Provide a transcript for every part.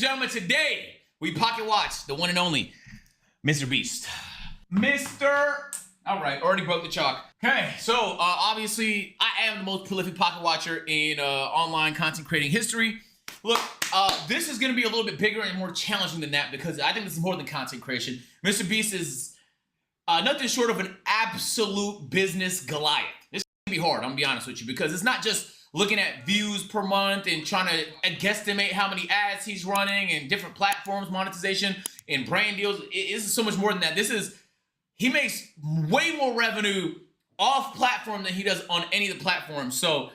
gentlemen, today we pocket watch the one and only Mr. Beast. All right, already broke the chalk. Okay, so obviously I am the most prolific pocket watcher in online content creating history. Look, this is gonna be a little bit bigger and more challenging than that because I think this is more than content creation. Mr. Beast is nothing short of an absolute business Goliath. This is gonna be hard, I'm gonna be honest with you, because it's not just looking at views per month and trying to guesstimate how many ads he's running and different platforms, monetization, and brand deals. It is so much more than that. He makes way more revenue off platform than he does on any of the platforms. So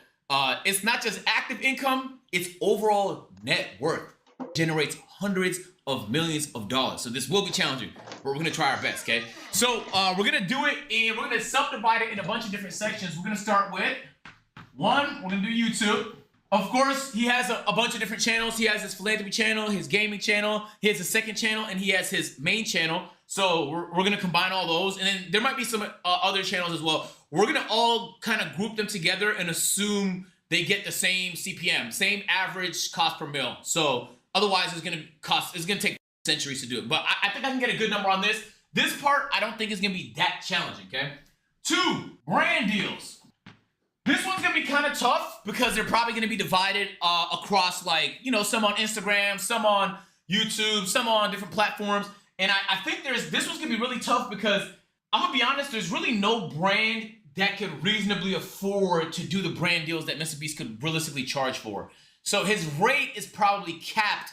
it's not just active income, it's overall net worth. Generates hundreds of millions of dollars. So this will be challenging, but we're gonna try our best, okay? So we're gonna do it and we're gonna subdivide it in a bunch of different sections. We're gonna start with one, we're gonna do YouTube. Of course, he has a bunch of different channels. He has his philanthropy channel, his gaming channel, he has a second channel, and he has his main channel. So we're gonna combine all those, and then there might be some other channels as well. We're gonna all kind of group them together and assume they get the same CPM, same average cost per mil. So otherwise, it's gonna take centuries to do it. But I think I can get a good number on this. This part, I don't think is gonna be that challenging, okay? 2, brand deals. This one's gonna be kind of tough because they're probably gonna be divided across, like, you know, some on Instagram, some on YouTube, some on different platforms. And I think this one's gonna be really tough because I'm gonna be honest, there's really no brand that could reasonably afford to do the brand deals that MrBeast could realistically charge for. So his rate is probably capped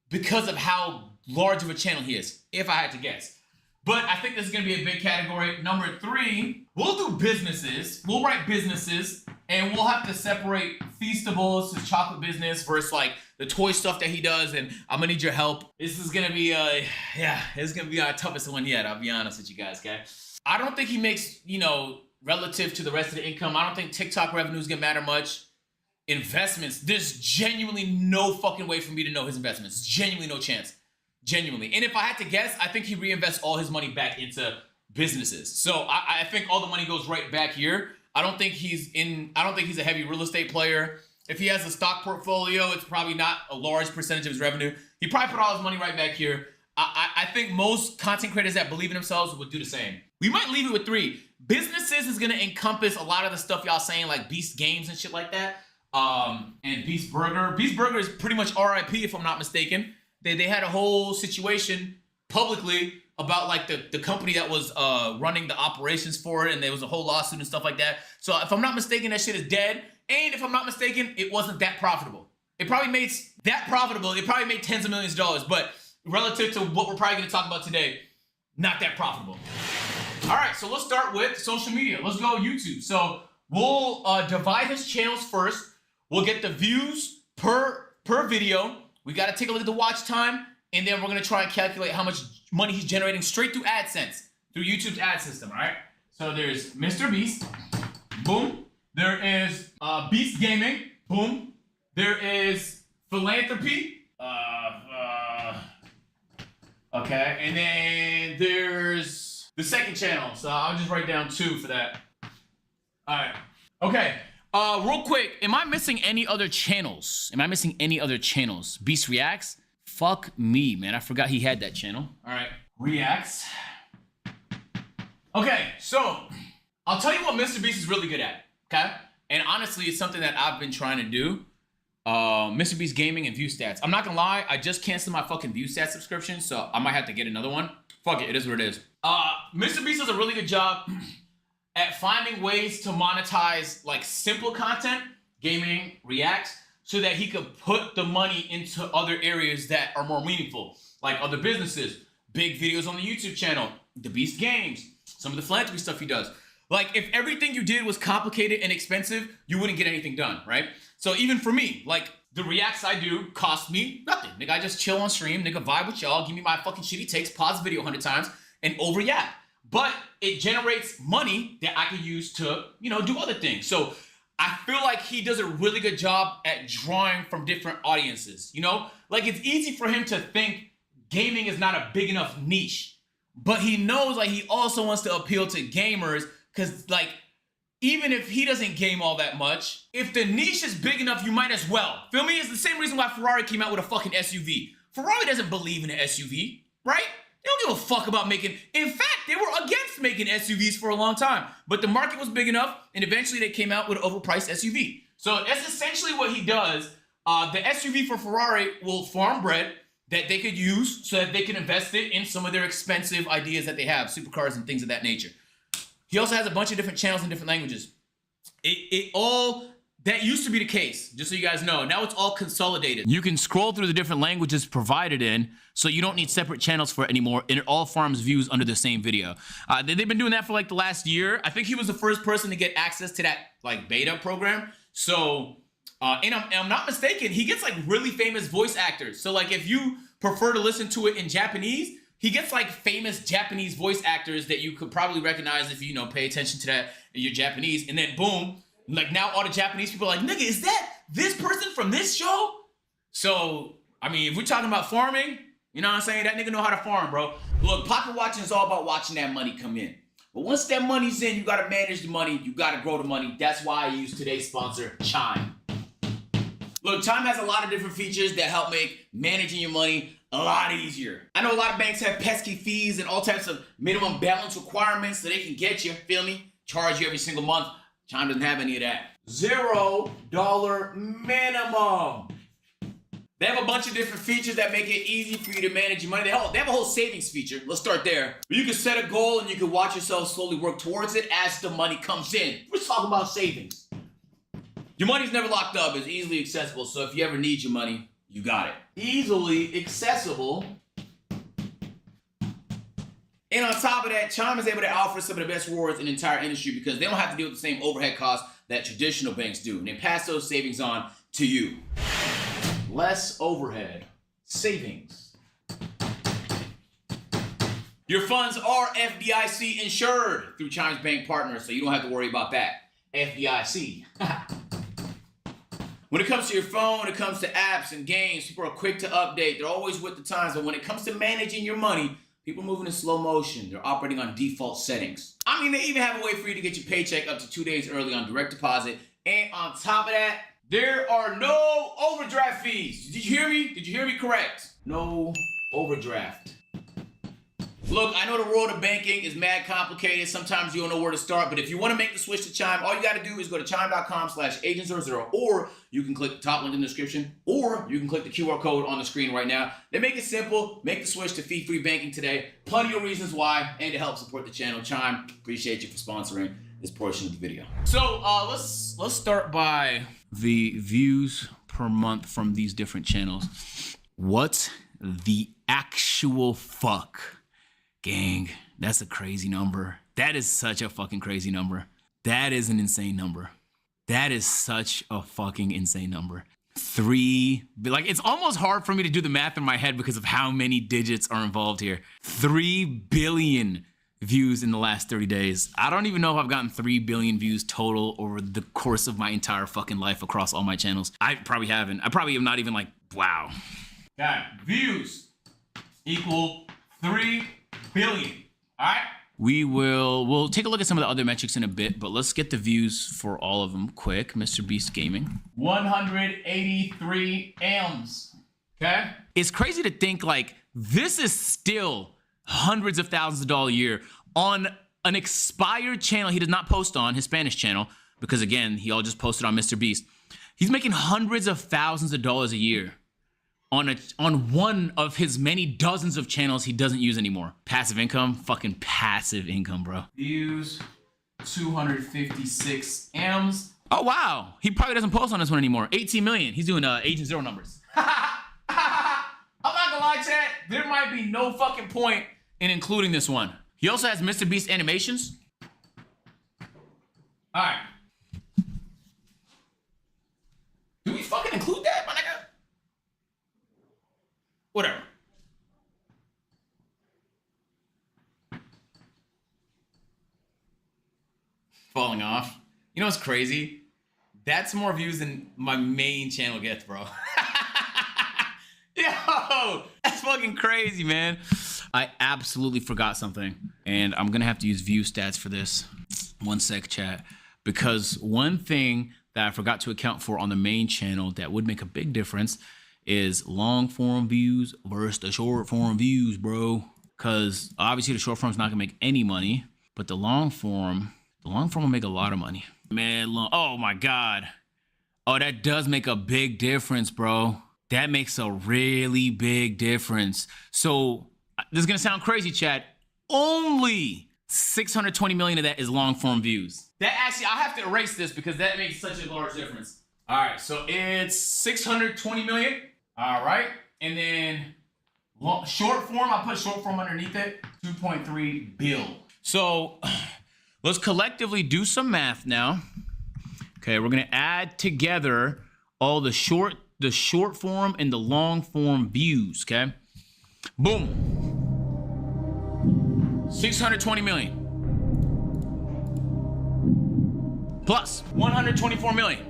because of how large of a channel he is, if I had to guess. But I think this is gonna be a big category. Number 3, we'll do businesses. We'll write businesses, and we'll have to separate Feastables, his chocolate business, versus like the toy stuff that he does, and I'm gonna need your help. This is gonna be, it's gonna be our toughest one yet, I'll be honest with you guys, okay? I don't think he makes, you know, relative to the rest of the income, I don't think TikTok revenue is gonna matter much. Investments, there's genuinely no fucking way for me to know his investments. Genuinely no chance. Genuinely. And if I had to guess, I think he reinvests all his money back into businesses. So I think all the money goes right back here. I don't think he's a heavy real estate player. If he has a stock portfolio, it's probably not a large percentage of his revenue. He probably put all his money right back here. I think most content creators that believe in themselves would do the same. We might leave it with 3. Businesses is gonna encompass a lot of the stuff y'all saying, like Beast Games and shit like that. And Beast Burger. Beast Burger is pretty much RIP if I'm not mistaken. They had a whole situation publicly about like the company that was running the operations for it, and there was a whole lawsuit and stuff like that. So if I'm not mistaken, that shit is dead. And if I'm not mistaken, it wasn't that profitable. It probably made tens of millions of dollars, but relative to what we're probably gonna talk about today, not that profitable. All right, so let's start with social media. Let's go YouTube. So we'll divide his channels first. We'll get the views per video. We gotta take a look at the watch time, and then we're gonna try and calculate how much money he's generating straight through AdSense, through YouTube's ad system, all right? So there's Mr. Beast, boom. There is Beast Gaming, boom. There is Philanthropy, okay, and then there's the second channel. So I'll just write down 2 for that. All right, okay. Real quick, am I missing any other channels? Beast Reacts? Fuck me, man. I forgot he had that channel. All right, Reacts. Okay, so I'll tell you what Mr. Beast is really good at, okay? And honestly, it's something that I've been trying to do. Mr. Beast Gaming and View Stats. I'm not gonna lie, I just canceled my fucking View Stats subscription, so I might have to get another one. Fuck it, it is what it is. Mr. Beast does a really good job at finding ways to monetize like simple content, gaming, reacts, so that he could put the money into other areas that are more meaningful, like other businesses, big videos on the YouTube channel, the Beast Games, some of the philanthropy stuff he does. Like if everything you did was complicated and expensive, you wouldn't get anything done, right? So even for me, like the reacts I do cost me nothing. Nigga, I just chill on stream, nigga, vibe with y'all, give me my fucking shitty takes, pause the video 100 times, and over yap. But it generates money that I can use to, you know, do other things. So I feel like he does a really good job at drawing from different audiences, you know? Like it's easy for him to think gaming is not a big enough niche, but he knows like he also wants to appeal to gamers because like, even if he doesn't game all that much, if the niche is big enough, you might as well. Feel me? It's the same reason why Ferrari came out with a fucking SUV. Ferrari doesn't believe in an SUV, right? They don't give a fuck about making. In fact, they were against making SUVs for a long time. But the market was big enough, and eventually they came out with an overpriced SUV. So that's essentially what he does. The SUV for Ferrari will farm bread that they could use so that they can invest it in some of their expensive ideas that they have, supercars and things of that nature. He also has a bunch of different channels in different languages. That used to be the case, just so you guys know. Now it's all consolidated. You can scroll through the different languages provided in, so you don't need separate channels for it anymore, and it all farms views under the same video. They've been doing that for like the last year. I think he was the first person to get access to that like beta program. So, and I'm not mistaken, he gets like really famous voice actors. So like if you prefer to listen to it in Japanese, he gets like famous Japanese voice actors that you could probably recognize if you, pay attention to that, you're Japanese, and then boom, like now all the Japanese people are like, nigga, is that this person from this show? So, I mean, if we're talking about farming, you know what I'm saying? That nigga know how to farm, bro. Look, pocket watching is all about watching that money come in. But once that money's in, you gotta manage the money, you gotta grow the money. That's why I use today's sponsor, Chime. Look, Chime has a lot of different features that help make managing your money a lot easier. I know a lot of banks have pesky fees and all types of minimum balance requirements so they can get you, feel me? Charge you every single month. Chime doesn't have any of that. $0 minimum. They have a bunch of different features that make it easy for you to manage your money. They have a whole savings feature. Let's start there. You can set a goal and you can watch yourself slowly work towards it as the money comes in. We're talking about savings. Your money's never locked up. It's easily accessible. So if you ever need your money, you got it. Easily accessible. And on top of that, Chime is able to offer some of the best rewards in the entire industry because they don't have to deal with the same overhead costs that traditional banks do. And they pass those savings on to you. Less overhead. Savings. Your funds are FDIC insured through Chime's bank partners, so you don't have to worry about that. FDIC. When it comes to your phone, when it comes to apps and games, people are quick to update. They're always with the times. But when it comes to managing your money, people moving in slow motion. They're operating on default settings. I mean, they even have a way for you to get your paycheck up to 2 days early on direct deposit. And on top of that, there are no overdraft fees. Did you hear me? Did you hear me correct? No overdraft. Look, I know the world of banking is mad complicated. Sometimes you don't know where to start, but if you want to make the switch to Chime, all you got to do is go to chime.com/agent00, or you can click the top link in the description, or you can click the QR code on the screen right now. They make it simple. Make the switch to fee-free banking today. Plenty of reasons why, and to help support the channel. Chime, appreciate you for sponsoring this portion of the video. So let's start by the views per month from these different channels. What the actual fuck? Gang, that's a crazy number. That is such a fucking crazy number. That is an insane number. That is such a fucking insane number. It's almost hard for me to do the math in my head because of how many digits are involved here. 3 billion views in the last 30 days. I don't even know if I've gotten 3 billion views total over the course of my entire fucking life across all my channels. I probably haven't. I probably am not even like, wow. Okay, views equal 3 billion. All right. We'll take a look at some of the other metrics in a bit, but let's get the views for all of them quick. MrBeast Gaming. 183 M's. Okay. It's crazy to think like this is still hundreds of thousands of dollars a year on an expired channel he does not post on, his Spanish channel, because again, he all just posted on MrBeast. He's making hundreds of thousands of dollars a year on one of his many dozens of channels he doesn't use anymore. Passive income, fucking passive income, bro. Views, 256 M's. Oh, wow. He probably doesn't post on this one anymore. 18 million. He's doing Agent Zero numbers. I'm not gonna lie, chat. There might be no fucking point in including this one. He also has MrBeast animations. All right. Do we fucking include that, my nigga? Whatever. Falling off. You know what's crazy? That's more views than my main channel gets, bro. Yo, that's fucking crazy, man. I absolutely forgot something, and I'm gonna have to use view stats for this. One sec, chat. Because one thing that I forgot to account for on the main channel that would make a big difference is long form views versus the short form views, bro. Because obviously the short form's not gonna make any money, but the long form will make a lot of money. Man, oh my God. Oh, that does make a big difference, bro. That makes a really big difference. So this is gonna sound crazy, chat. Only 620 million of that is long form views. That actually, I have to erase this because that makes such a large difference. All right, so it's 620 million. All right, and then short form, I put short form underneath it, 2.3 bill. So let's collectively do some math now. Okay, we're gonna add together all the short form and the long form views, okay? Boom. 620 million. Plus 124 million.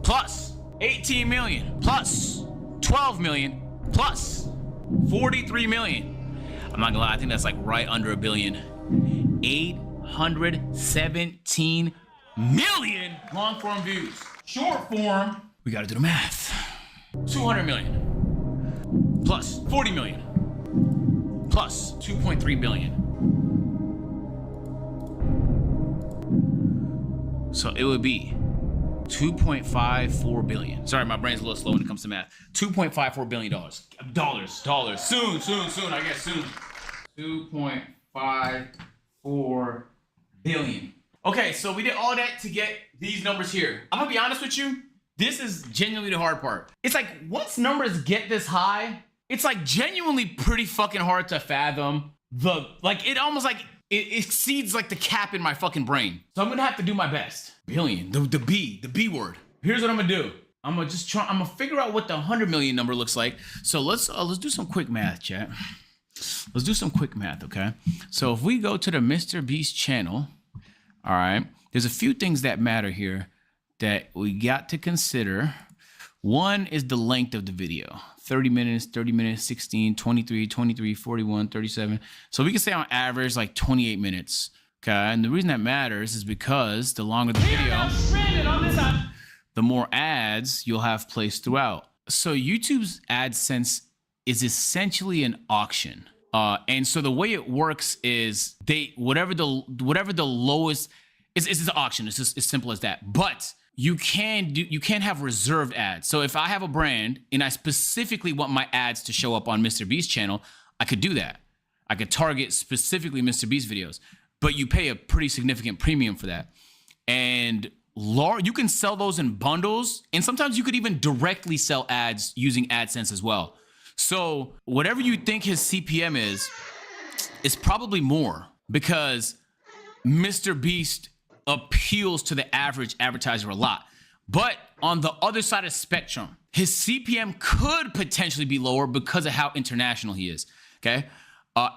Plus 18 million. Plus 12 million. Plus 43 million. I'm not gonna lie, I think that's like right under a billion. 817 million long form views. Short form, we gotta do the math. 200 million. Plus 40 million. Plus 2.3 billion. So it would be 2.54 billion. Sorry, my brain's a little slow when it comes to math. $2.54 billion. Dollars. Soon, I guess soon. 2.54 billion. Okay, so we did all that to get these numbers here. I'm gonna be honest with you. This is genuinely the hard part. It's like, once numbers get this high, it's like genuinely pretty fucking hard to fathom it almost like it exceeds like the cap in my fucking brain. So I'm gonna have to do my best. Billion, the B word. Here's what I'm gonna do. I'm gonna figure out what the 100 million number looks like. So let's do some quick math, chat. Let's do some quick math, okay? So if we go to the MrBeast channel, all right, there's a few things that matter here that we got to consider. One is the length of the video. 30 minutes, 16, 23, 41, 37. So we can say on average like 28 minutes. Okay, and the reason that matters is because the longer the video, the more ads you'll have placed throughout. So YouTube's AdSense is essentially an auction. And so the way it works is whatever the lowest is an auction. It's just as simple as that. But you can have reserved ads. So if I have a brand and I specifically want my ads to show up on MrBeast channel, I could do that. I could target specifically MrBeast videos, but you pay a pretty significant premium for that. And you can sell those in bundles, and sometimes you could even directly sell ads using AdSense as well. So whatever you think his CPM is probably more, because MrBeast appeals to the average advertiser a lot. But on the other side of the spectrum, his CPM could potentially be lower because of how international he is, okay?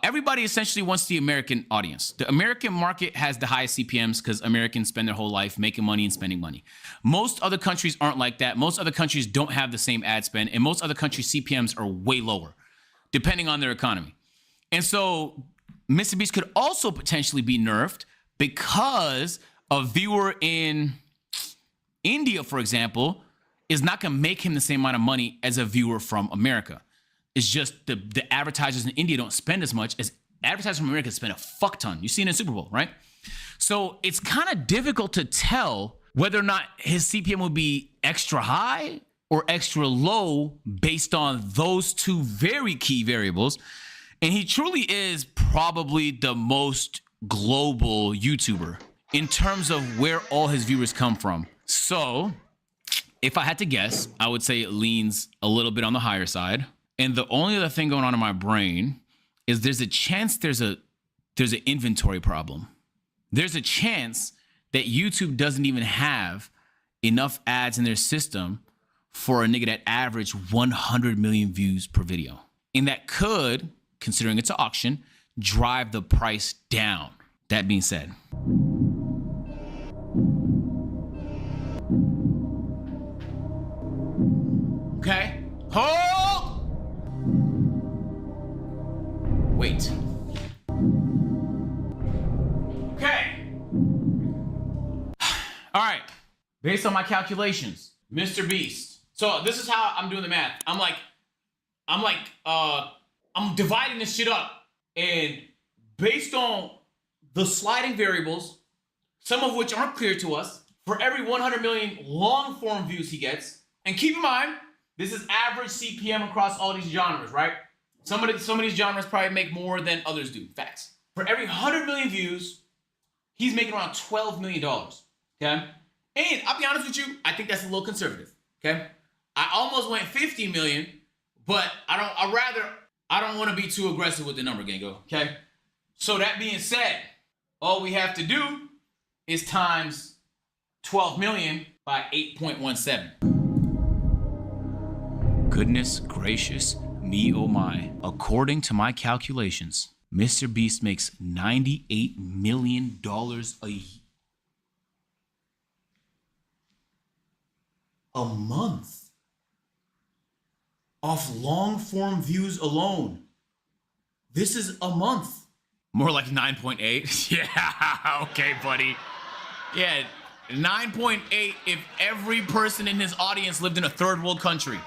Everybody essentially wants the American audience. The American market has the highest CPMs because Americans spend their whole life making money and spending money. Most other countries aren't like that. Most other countries don't have the same ad spend, and most other countries' CPMs are way lower, depending on their economy. And so MrBeast could also potentially be nerfed because a viewer in India, for example, is not gonna make him the same amount of money as a viewer from America. It's just the advertisers in India don't spend as much as advertisers from America spend a fuck ton. You see it in Super Bowl, right? So it's kind of difficult to tell whether or not his CPM will be extra high or extra low based on those two very key variables. And he truly is probably the most global YouTuber in terms of where all his viewers come from. So if I had to guess, I would say it leans a little bit on the higher side. And the only other thing going on in my brain is there's a chance there's an inventory problem. There's a chance that YouTube doesn't even have enough ads in their system for a nigga that average 100 million views per video. And that could, considering it's an auction, drive the price down. That being said, okay, hold! Wait. Okay. All right, based on my calculations, MrBeast So this is how I'm doing the math. I'm dividing this shit up, and based on the sliding variables, some of which aren't clear to us, for every 100 million long form views he gets, and keep in mind, this is average CPM across all these genres, right? Some of these genres probably make more than others do. Facts. For every 100 million views, he's making around $12 million. Okay? And I'll be honest with you, I think that's a little conservative. Okay? I almost went 50 million, but I don't want to be too aggressive with the number, Gango. Okay? So that being said, all we have to do is times 12 million by 8.17. Goodness gracious me, oh my. According to my calculations, MrBeast makes $98 million a month off long form views alone. This is a month. More like 9.8. Yeah, okay, buddy. Yeah, 9.8 if every person in his audience lived in a third world country.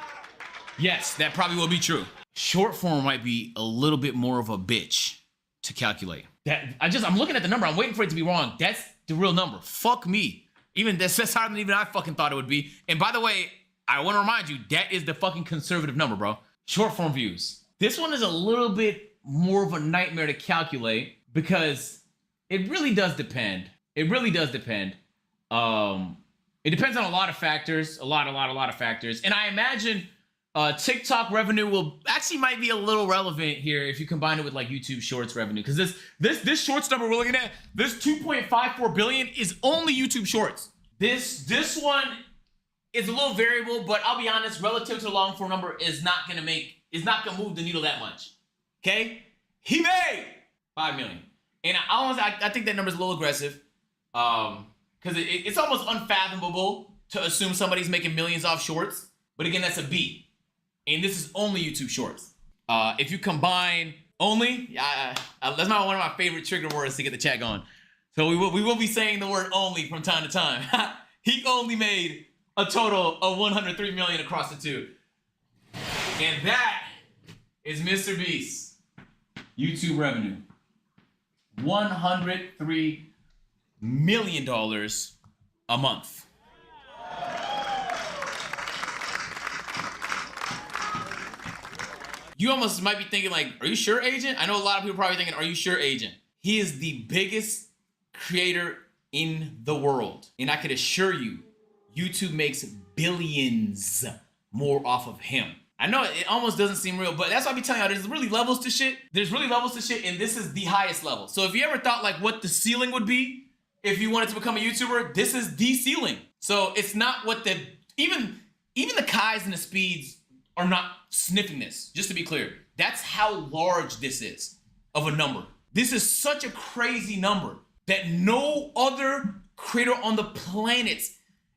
Yes, that probably will be true. Short form might be a little bit more of a bitch to calculate. I'm looking at the number. I'm waiting for it to be wrong. That's the real number. Fuck me. That's higher than even I fucking thought it would be. And by the way, I want to remind you, that is the fucking conservative number, bro. Short form views. This one is a little bit more of a nightmare to calculate because it really does depend. It really does depend. It depends on a lot of factors. A lot of factors. And I imagine TikTok revenue might be a little relevant here if you combine it with like YouTube Shorts revenue, because this Shorts number we're looking at, this 2.54 billion is only YouTube Shorts. This one is a little variable, but I'll be honest, relative to the long form number, is not gonna move the needle that much. Okay, he made 5 million, and I think that number is a little aggressive, because it's almost unfathomable to assume somebody's making millions off Shorts. But again, that's a B. And this is only YouTube Shorts. If you combine only, that's not one of my favorite trigger words to get the chat going. So we will be saying the word only from time to time. He only made a total of 103 million across the two. And that is MrBeast's YouTube revenue. $103 million a month. You almost might be thinking like, are you sure, Agent? I know a lot of people are probably thinking, are you sure, Agent? He is the biggest creator in the world. And I could assure you, YouTube makes billions more off of him. I know it almost doesn't seem real, but that's why I be telling you, there's really levels to shit. There's really levels to shit, and this is the highest level. So if you ever thought like what the ceiling would be if you wanted to become a YouTuber, this is the ceiling. So it's not what even the Kais and the Speeds are not sniffing this, just to be clear. That's how large this is of a number. This is such a crazy number that no other creator on the planet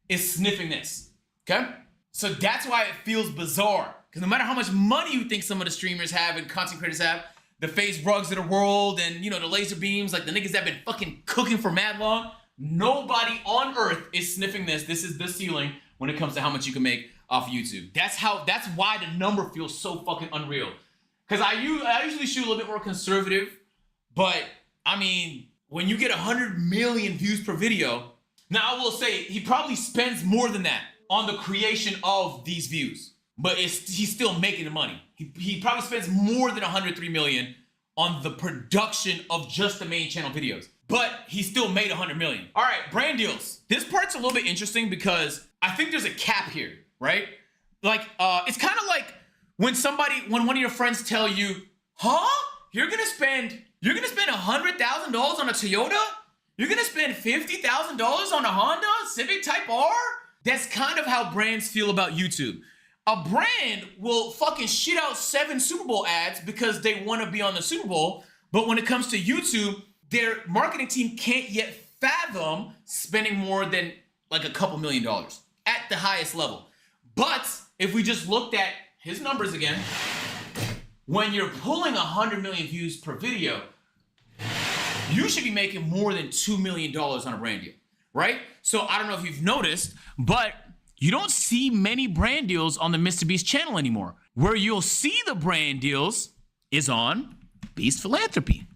is sniffing this, okay? So that's why it feels bizarre, because no matter how much money you think some of the streamers have and content creators have, the FaZe Rugs of the world and, the laser beams, like the niggas that have been fucking cooking for mad long, nobody on earth is sniffing this. This is the ceiling when it comes to how much you can make off YouTube. That's why the number feels so fucking unreal. Because I usually shoot a little bit more conservative, but I mean, when you get 100 million views per video, now I will say he probably spends more than that on the creation of these views, but he's still making the money. He probably spends more than 103 million on the production of just the main channel videos, but he still made 100 million. All right, brand deals. This part's a little bit interesting because I think there's a cap here, right? Like, it's kind of like when one of your friends tell you, huh? You're gonna spend $100,000 on a Toyota? You're gonna spend $50,000 on a Honda Civic Type R? That's kind of how brands feel about YouTube. A brand will fucking shit out 7 Super Bowl ads because they want to be on the Super Bowl, but when it comes to YouTube, their marketing team can't yet fathom spending more than like a couple $1 million at the highest level. But if we just looked at his numbers again, when you're pulling 100 million views per video, you should be making more than $2 million on a brand deal, right? So I don't know if you've noticed, but You don't see many brand deals on the MrBeast channel anymore. Where you'll see the brand deals is on Beast Philanthropy,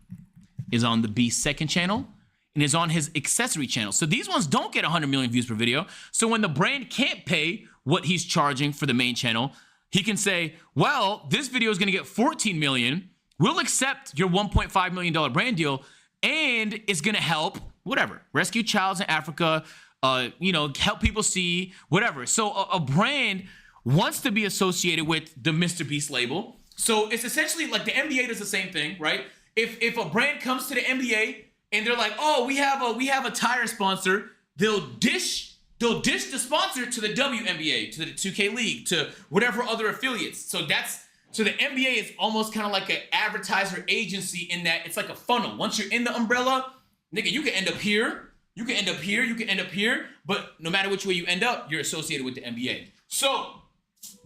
is on the Beast second channel, and is on his accessory channel. So these ones don't get 100 million views per video. So when the brand can't pay what he's charging for the main channel, he can say, well, this video is gonna get 14 million. We'll accept your $1.5 million brand deal, and it's gonna help, whatever, rescue childs in Africa, help people see, whatever. So a brand wants to be associated with the MrBeast label. So it's essentially like the NBA does the same thing, right? If a brand comes to the NBA and they're like, oh, we have a tire sponsor, they'll dish the sponsor to the WNBA, to the 2K League, to whatever other affiliates. So the NBA is almost kind of like an advertiser agency in that it's like a funnel. Once you're in the umbrella, nigga, you can end up here, you can end up here, you can end up here, but no matter which way you end up, you're associated with the NBA. So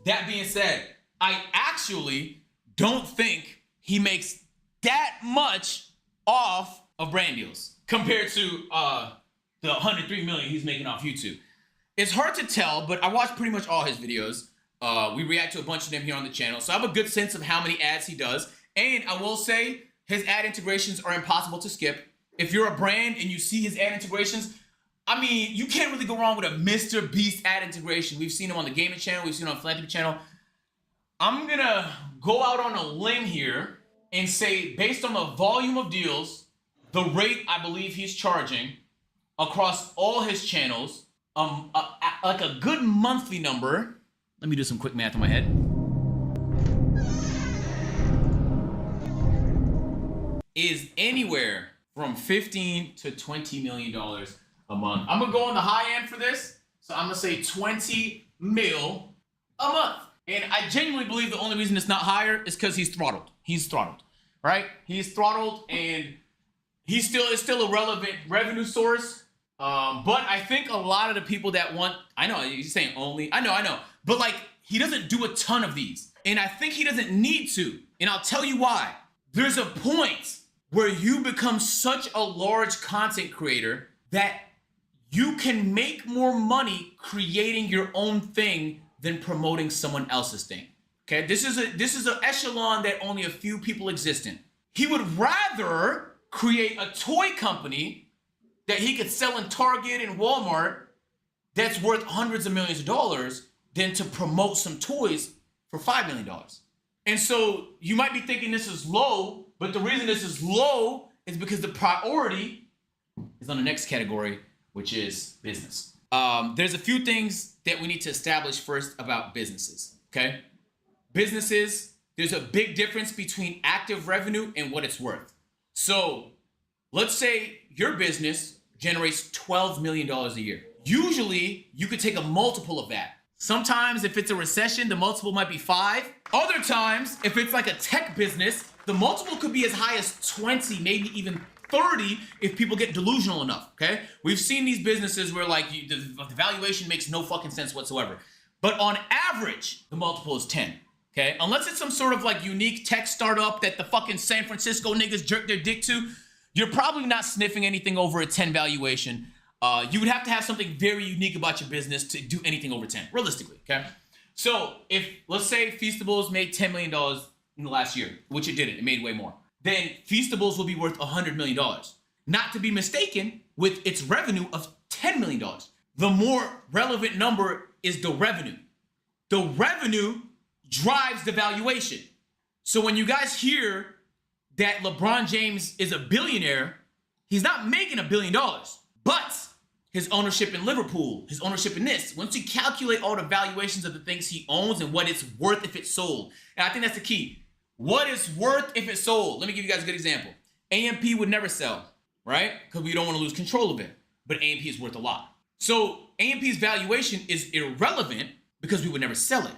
that being said, I actually don't think he makes that much off of brand deals compared to the 103 million he's making off YouTube. It's hard to tell, but I watch pretty much all his videos. We react to a bunch of them here on the channel, so I have a good sense of how many ads he does. And I will say his ad integrations are impossible to skip. If you're a brand and you see his ad integrations, I mean, you can't really go wrong with a MrBeast ad integration. We've seen him on the gaming channel, we've seen him on the philanthropy channel. I'm gonna go out on a limb here and say, based on the volume of deals, the rate I believe he's charging across all his channels, like a good monthly number. Let me do some quick math in my head. Is anywhere from $15 to $20 million a month. I'm gonna go on the high end for this, so I'm gonna say 20 mil a month. And I genuinely believe the only reason it's not higher is because he's throttled. He's throttled, right? He's throttled, and it's still a relevant revenue source. But I think a lot of the people that want, I know he's saying only, I know, but like he doesn't do a ton of these, and I think he doesn't need to, and I'll tell you why. There's a point where you become such a large content creator that you can make more money creating your own thing than promoting someone else's thing. Okay, this is an echelon that only a few people exist in. He would rather create a toy company that he could sell in Target and Walmart that's worth hundreds of millions of dollars than to promote some toys for $5 million. And so you might be thinking this is low, but the reason this is low is because the priority is on the next category, which is business. There's a few things that we need to establish first about businesses, okay? Businesses, there's a big difference between active revenue and what it's worth. So let's say your business generates $12 million a year. Usually, you could take a multiple of that. Sometimes if it's a recession, the multiple might be 5. Other times, if it's like a tech business, the multiple could be as high as 20, maybe even 30 if people get delusional enough, okay? We've seen these businesses where like the valuation makes no fucking sense whatsoever. But on average, the multiple is 10, okay? Unless it's some sort of like unique tech startup that the fucking San Francisco niggas jerk their dick to, you're probably not sniffing anything over a 10 valuation. You would have to have something very unique about your business to do anything over 10, realistically, okay? So if, let's say Feastables made $10 million in the last year, which it didn't, it made way more, then Feastables will be worth $100 million. Not to be mistaken with its revenue of $10 million. The more relevant number is the revenue. The revenue drives the valuation. So when you guys hear that LeBron James is a billionaire, he's not making $1 billion, but his ownership in Liverpool, his ownership in this, once you calculate all the valuations of the things he owns and what it's worth if it's sold, and I think that's the key. What it's worth if it's sold. Let me give you guys a good example. AMP would never sell, right? Because we don't want to lose control of it. But AMP is worth a lot. So AMP's valuation is irrelevant because we would never sell it.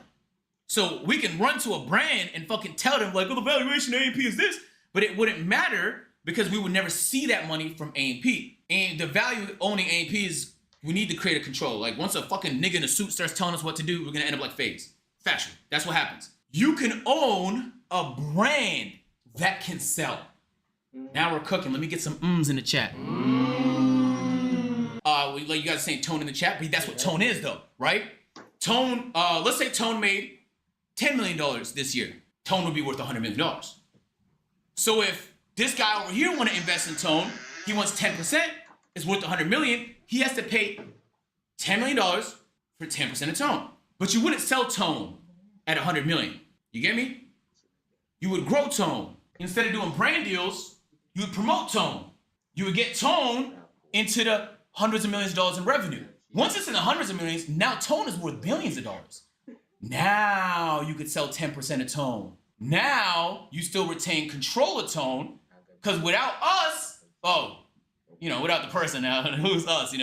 So we can run to a brand and fucking tell them like, oh, the valuation of AMP is this, but it wouldn't matter because we would never see that money from AMP. And the value of owning AMP is we need to create a control. Like once a fucking nigga in a suit starts telling us what to do, we're gonna end up like FaZe. Fashion. That's what happens. You can own a brand that can sell. Now we're cooking. Let me get some ums in the chat. Like you guys are saying tone in the chat, but that's what tone is though, right? Tone, let's say Tone made $10 million this year. Tone would be worth $100 million. So if this guy over here want to invest in Tone, he wants 10%, it's worth $100 million, he has to pay $10 million for 10% of Tone. But you wouldn't sell Tone at $100 million. You get me? You would grow Tone. Instead of doing brand deals, you would promote Tone. You would get Tone into the hundreds of millions of dollars in revenue. Once it's in the hundreds of millions, now Tone is worth billions of dollars. Now you could sell 10% of Tone. Now you still retain control of Tone, because without us, without the person now, who's us,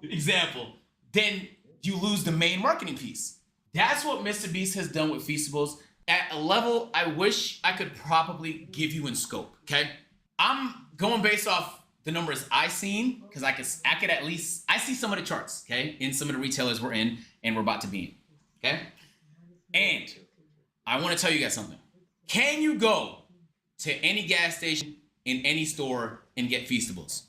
example, then you lose the main marketing piece. That's what MrBeast has done with Feastables at a level I wish I could probably give you in scope, okay? I'm going based off the numbers I seen, because I could at least, I see some of the charts, okay, in some of the retailers we're in and we're about to be in, okay? And I want to tell you guys something. Can you go to any gas station in any store and get Feastables?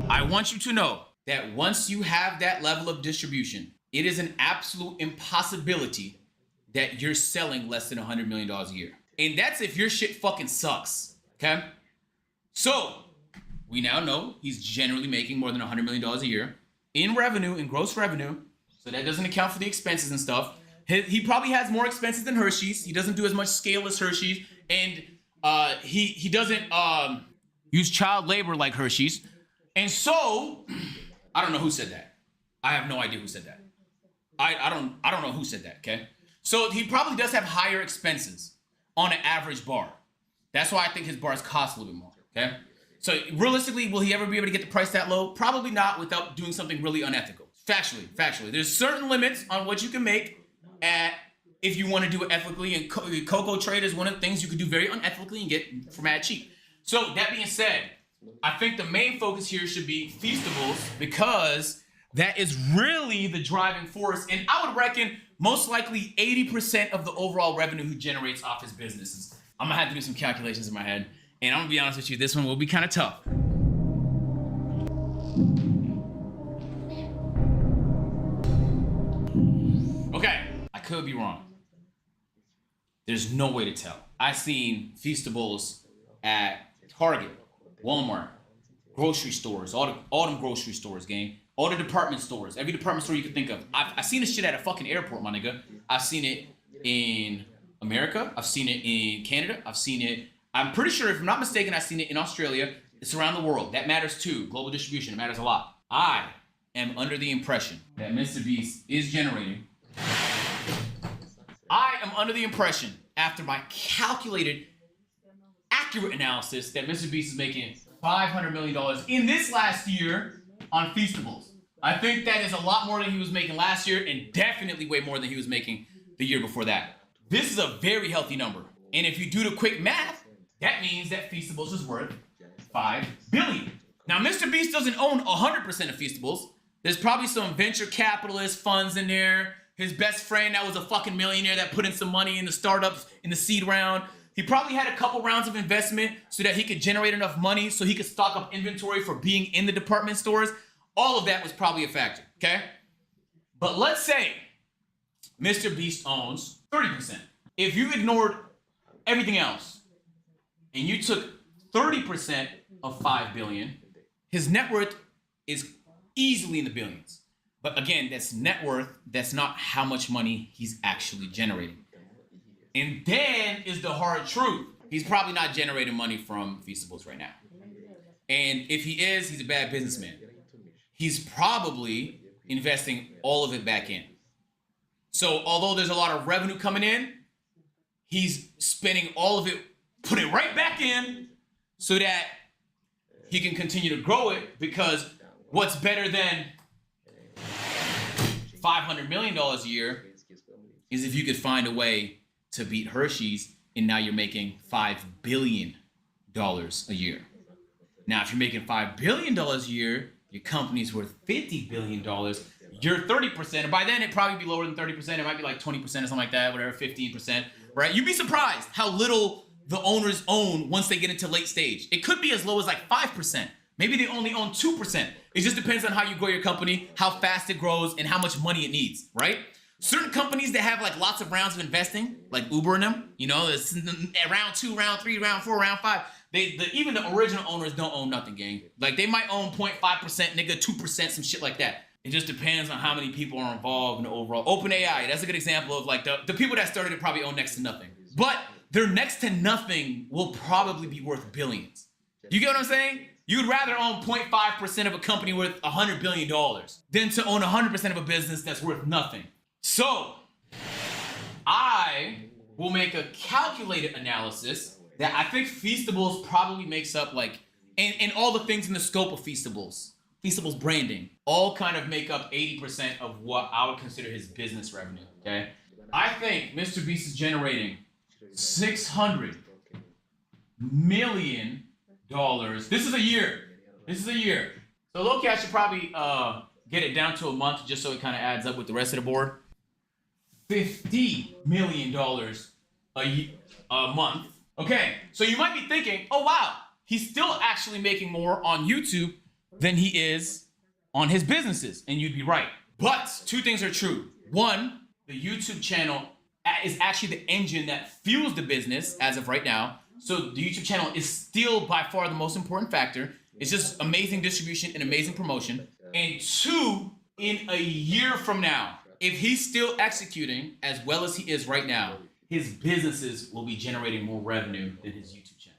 I want you to know that once you have that level of distribution, it is an absolute impossibility that you're selling less than $100 million a year. And that's if your shit fucking sucks, okay? So, we now know he's generally making more than $100 million a year in revenue, in gross revenue. So that doesn't account for the expenses and stuff. He probably has more expenses than Hershey's. He doesn't do as much scale as Hershey's. And he doesn't use child labor like Hershey's. And so, I don't know who said that. I have no idea who said that. I don't know who said that, okay? So he probably does have higher expenses on an average bar. That's why I think his bars cost a little bit more, okay? So realistically, will he ever be able to get the price that low? Probably not without doing something really unethical. Factually. There's certain limits on what you can make if you want to do it ethically, and cocoa trade is one of the things you could do very unethically and get for mad cheap. So that being said, I think the main focus here should be Feastables, because that is really the driving force. And I would reckon most likely 80% of the overall revenue he generates off his businesses. I'm gonna have to do some calculations in my head. And I'm gonna be honest with you, this one will be kind of tough. Okay, I could be wrong. There's no way to tell. I've seen Feastables at Target, Walmart, grocery stores, all them grocery stores, gang. All the department stores, every department store you can think of. I've seen this shit at a fucking airport, my nigga. I've seen it in America. I've seen it in Canada. I've seen it, I'm pretty sure, if I'm not mistaken, I've seen it in Australia. It's around the world. That matters too. Global distribution, it matters a lot. I am under the impression that MrBeast is generating. I am under the impression, after my calculated, accurate analysis, that MrBeast is making $500 million in this last year on Feastables. I think that is a lot more than he was making last year, and definitely way more than he was making the year before that. This is a very healthy number. And if you do the quick math, that means that Feastables is worth $5 billion. Now, MrBeast doesn't own 100% of Feastables. There's probably some venture capitalist funds in there. His best friend that was a fucking millionaire that put in some money in the startups in the seed round. He probably had a couple rounds of investment so that he could generate enough money so he could stock up inventory for being in the department stores. All of that was probably a factor, okay? But let's say MrBeast owns 30%. If you ignored everything else and you took 30% of $5 billion, his net worth is easily in the billions. But again, that's net worth. That's not how much money he's actually generating. And then is the hard truth. He's probably not generating money from Feastables right now. And if he is, he's a bad businessman. He's probably investing all of it back in. So although there's a lot of revenue coming in, he's spending all of it, put it right back in so that he can continue to grow it, because what's better than $500 million a year is if you could find a way to beat Hershey's, and now you're making $5 billion a year. Now, if you're making $5 billion a year, your company's worth $50 billion. You're 30%, and by then it'd probably be lower than 30%. It might be like 20% or something like that, whatever, 15%, right? You'd be surprised how little the owners own once they get into late stage. It could be as low as like 5%, Maybe they only own 2%. It just depends on how you grow your company, how fast it grows, and how much money it needs, right? Certain companies that have like lots of rounds of investing, like Uber and them, you know, it's round 2, round 3, round 4, round 5. Even the original owners don't own nothing, gang. Like they might own 0.5%, nigga, 2%, some shit like that. It just depends on how many people are involved in the overall. OpenAI, that's a good example of like the people that started it probably own next to nothing. But their next to nothing will probably be worth billions. You get what I'm saying? You'd rather own 0.5% of a company worth $100 billion than to own 100% of a business that's worth nothing. So, I will make a calculated analysis that I think Feastables probably makes up like, and all the things in the scope of Feastables branding, all kind of make up 80% of what I would consider his business revenue, okay? I think MrBeast is generating $600 million. This is a year. So low-key, I should probably get it down to a month just so it kind of adds up with the rest of the board. $50 million a month. Okay, so you might be thinking, oh wow, he's still actually making more on YouTube than he is on his businesses. And you'd be right. But two things are true. One, the YouTube channel is actually the engine that fuels the business as of right now. So the YouTube channel is still by far the most important factor. It's just amazing distribution and amazing promotion. And two, in a year from now, if he's still executing as well as he is right now, his businesses will be generating more revenue than his YouTube channel.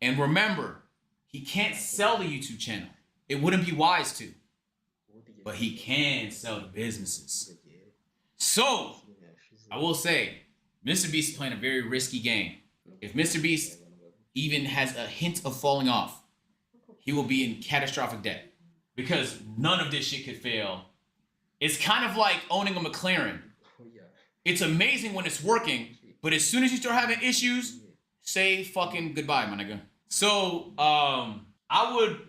And remember, he can't sell the YouTube channel. It wouldn't be wise to. But he can sell the businesses. So, I will say, MrBeast is playing a very risky game. If MrBeast even has a hint of falling off, he will be in catastrophic debt. Because none of this shit could fail. It's kind of like owning a McLaren. It's amazing when it's working, but as soon as you start having issues, say fucking goodbye, my nigga. So, I would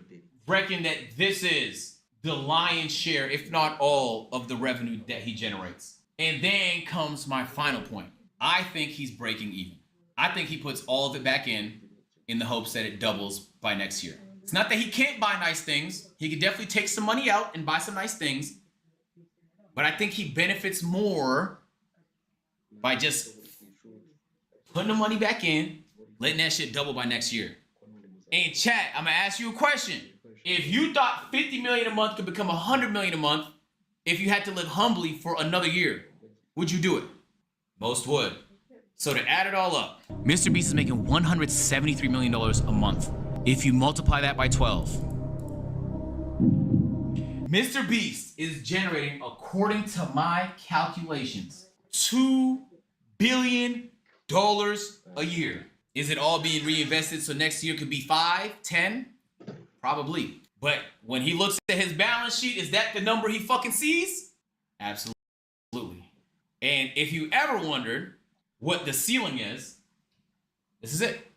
reckon that this is the lion's share, if not all, of the revenue that he generates. And then comes my final point. I think he's breaking even. I think he puts all of it back in the hopes that it doubles by next year. It's not that he can't buy nice things. He could definitely take some money out and buy some nice things. But I think he benefits more by just putting the money back in, letting that shit double by next year. And chat, I'm gonna ask you a question. If you thought 50 million a month could become 100 million a month if you had to live humbly for another year, would you do it? Most would. So to add it all up, MrBeast is making $173 million a month. If you multiply that by 12, MrBeast is generating, according to my calculations, $2 billion a year. Is it all being reinvested so next year could be 5, 10? Probably. But when he looks at his balance sheet, is that the number he fucking sees? Absolutely. And if you ever wondered what the ceiling is, this is it.